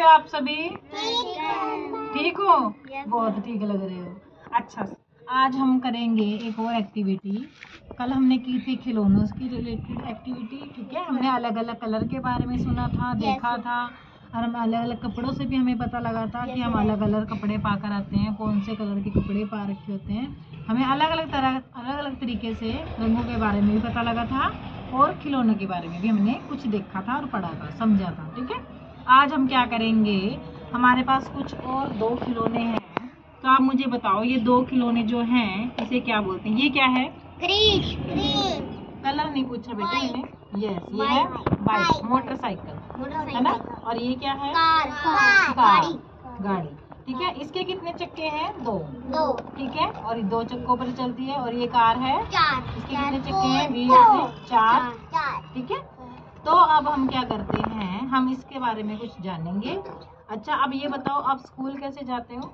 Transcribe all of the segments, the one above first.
आप सभी? ठीक हो? बहुत ठीक लग रहे हो। अच्छा, आज हम करेंगे एक और एक्टिविटी। कल हमने की थी खिलौनों की रिलेटेड एक्टिविटी, ठीक है। हमने अलग अलग कलर के बारे में सुना था, देखा था, और हम अलग अलग कपड़ों से भी हमें पता लगा था कि हम अलग अलग कपड़े पाकर आते हैं, कौन से कलर के कपड़े पा रखे होते हैं। हमें अलग अलग तरीके से रंगों के बारे में भी पता लगा था, और खिलौनों के बारे में भी हमने कुछ देखा था और पढ़ा था, समझा था, ठीक है। आज हम क्या करेंगे, हमारे पास कुछ और 2 खिलौने हैं। तो आप मुझे बताओ, ये 2 खिलौने जो हैं इसे क्या बोलते हैं? ये क्या है? कलर नहीं पूछा बेटा मैंने। यस, ये है बाइक, मोटरसाइकिल, है ना। और ये क्या है? कार, गाड़ी, ठीक है। इसके कितने चक्के हैं? 2, ठीक है। और ये 2 चक्कों पर चलती है। और ये कार है, इसके कितने चक्के हैं? व्हील 4, ठीक है। तो अब हम क्या करते हैं, हम इसके बारे में कुछ जानेंगे। अच्छा, अब ये बताओ, आप स्कूल कैसे जाते हो?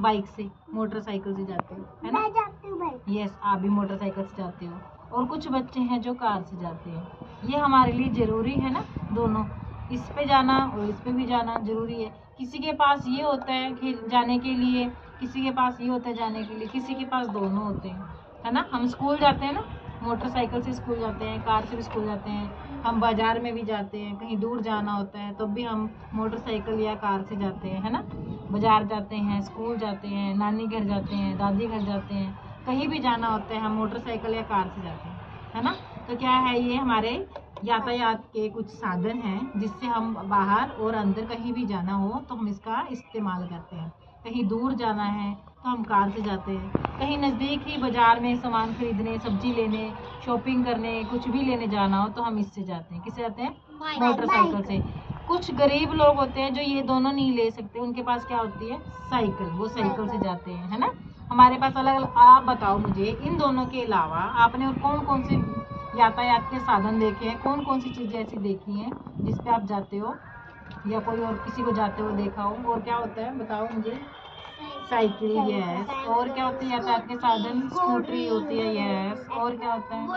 बाइक से, मोटरसाइकिल से जाते हो, है ना? मैं जाती हूँ बाइक। यस, आप भी मोटरसाइकिल से जाते हो। और कुछ बच्चे हैं जो कार से जाते हैं। ये हमारे लिए जरूरी है ना, दोनों, इस पे जाना और इस पे भी जाना जरूरी है। किसी के पास ये होता है कि जाने के लिए, किसी के पास ये होता है जाने के लिए, किसी के पास दोनों होते हैं, है ना। हम स्कूल जाते हैं ना, मोटरसाइकिल से स्कूल जाते हैं, कार से भी स्कूल जाते हैं। हम बाजार में भी जाते हैं, कहीं दूर जाना होता है तो भी हम मोटरसाइकिल या कार से जाते हैं, है ना। बाजार जाते हैं, स्कूल जाते हैं, नानी घर जाते हैं, दादी घर जाते हैं, कहीं भी जाना होता है हम मोटरसाइकिल या कार से जाते हैं, है ना। तो क्या है, ये हमारे यातायात के कुछ साधन हैं, जिससे हम बाहर और अंदर कहीं भी जाना हो तो हम इसका इस्तेमाल करते हैं। कहीं दूर जाना है तो हम कार से जाते हैं, कहीं नज़दीक ही बाजार में सामान खरीदने, सब्जी लेने, शॉपिंग करने, कुछ भी लेने जाना हो तो हम इससे जाते हैं। किससे जाते हैं? मोटरसाइकिल से। कुछ गरीब लोग होते हैं जो ये दोनों नहीं ले सकते, उनके पास क्या होती है? साइकिल, वो साइकिल से जाते हैं, है ना। हमारे पास अलग अलग। आप बताओ मुझे, इन दोनों के अलावा आपने और कौन कौन से यातायात के साधन देखे हैं, कौन कौन सी चीजें ऐसी देखी हैं जिसपे आप जाते हो, या कोई और किसी को जाते हो देखा हो? और क्या होता है बताओ मुझे? Cycle, yes. और क्या होते हैं यातायात के साधन? स्कूटरी होती है, यस। और क्या होता है?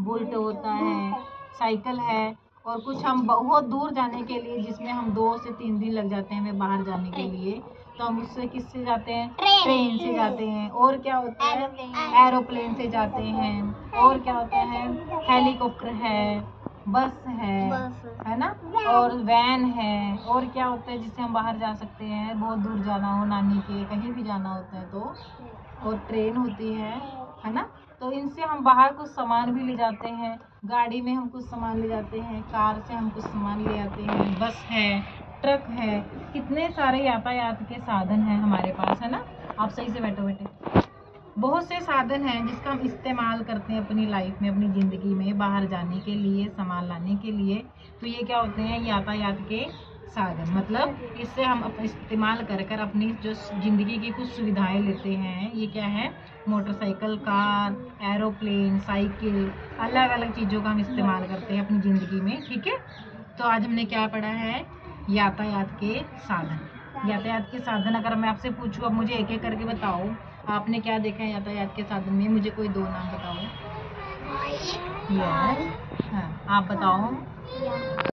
बुलेट होता है, साइकिल है। और कुछ हम बहुत दूर जाने के लिए, जिसमें हम 2 से 3 दिन लग जाते हैं हमें बाहर जाने के लिए, तो हम उससे किससे जाते हैं? ट्रेन से जाते हैं। और क्या होता है? एरोप्लेन से जाते हैं। और क्या होता है? हेलीकॉप्टर है, बस है ना। और वैन है। और क्या होता है जिससे हम बाहर जा सकते हैं, बहुत दूर जाना हो, नानी के कहीं भी जाना होता है तो? और ट्रेन होती है ना। तो इनसे हम बाहर कुछ सामान भी ले जाते हैं, गाड़ी में हम कुछ सामान ले जाते हैं, कार से हम कुछ सामान ले आते हैं, बस है, ट्रक है, कितने सारे यातायात के साधन हैं हमारे पास, है ना। आप सही से बैठो बेटे। बहुत से साधन हैं जिसका हम इस्तेमाल करते हैं अपनी लाइफ में, अपनी ज़िंदगी में, बाहर जाने के लिए, सामान लाने के लिए। तो ये क्या होते हैं? यातायात के साधन। मतलब इससे हम इस्तेमाल कर कर अपनी जो ज़िंदगी की कुछ सुविधाएं लेते हैं। ये क्या है? मोटरसाइकिल, कार, एरोप्लेन, साइकिल, अलग अलग चीज़ों का हम इस्तेमाल करते हैं अपनी ज़िंदगी में, ठीक है। तो आज हमने क्या पढ़ा है? यातायात के साधन। यातायात के साधन अगर मैं आपसे पूछूँ, अब मुझे एक एक करके बताओ, आपने क्या देखा है यातायात के साधन में? मुझे कोई 2 नाम बताओ। यस, हाँ, आप बताओ।